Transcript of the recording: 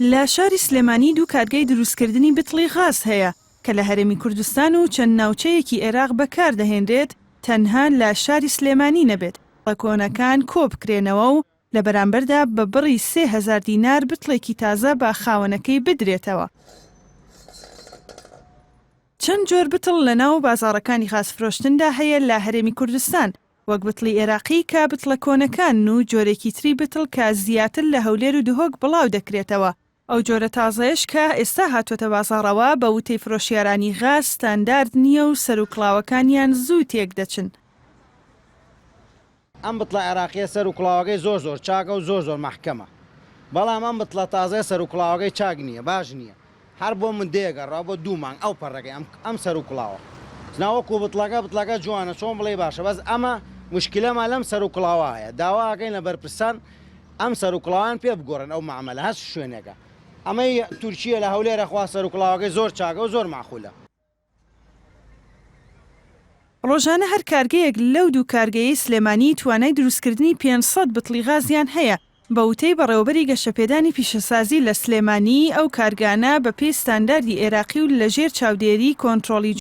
لە شاری سلێمانی دوو کارگەی دروستکردنی بتڵی غاز هەیە کە لە هەرێمی کوردستان و چەند ناوچەیەکی عێراق بەکاردەهێنرێت تەنها لە شاری سلێمانی نەبێت بەڵکو کۆنەکان کۆ بکرێنەوە و لە بەرامبەردا بە بڕی 3000 دینار بتڵێکی تازە بە خاوەنەکەی بدرێتەوە. چەند جۆر بتڵ لە ناو بازاڕەکانی غازفرۆشتندا هەیە لە هەرێمی کوردستان وەک بتڵی عێراقی کە بتڵە کۆنەکان و جۆرێکی تری بتڵ کە زیاتر لە هەولێر و دهۆک بڵاو دەکرێتەوە. ئەو جۆرە تازەیەش کە ئێستا هاتوۆتە بازاڕەوە بە وتەی فرۆشیارانی غاز ستاندارد نییە و سەرکڵاوەکانیان زوو تێک دەچن. ئەم بتڵە عێراقیە سەرکڵاوەکەی زۆر چاکە و زۆر محکەمە، بەڵام ئەم بتڵە تازای سەرکڵاوەکەی چاک نییە، باش نییە. هەر بۆ من دێگەڕا بۆ 2 مانگ ئەو پەڕەکەی ئەم سەرکڵاوە ناوەکو بتڵەکە جوانە چۆن بڵێ باشە، بەس ئەمە مشکلەمە لەم سەرکڵاوایە. داواکەین لە بەرپرسان ئەم سەرکڵاوان پێ بگۆڕن ئەو معاملە هەست شوێنێکە. ئەمەی تورکیە لە هەولێرە خوا سەرکڵاوەکەی زۆر چاکە و زۆر ماخولە. ڕۆژانە هەر کارگەیەک لەو دوو کارگەیی سلێمانی توانای دروستکردنی 500 بتڵی غازیان هەیە. بە وتەی بەڕێوەبەری گەشەپێدانی پیشەسازی لە سلێمانی ئەو کارگانە بە پێی ستانداردی عێراقی و لەژێر چاودێری کۆنتڕۆڵی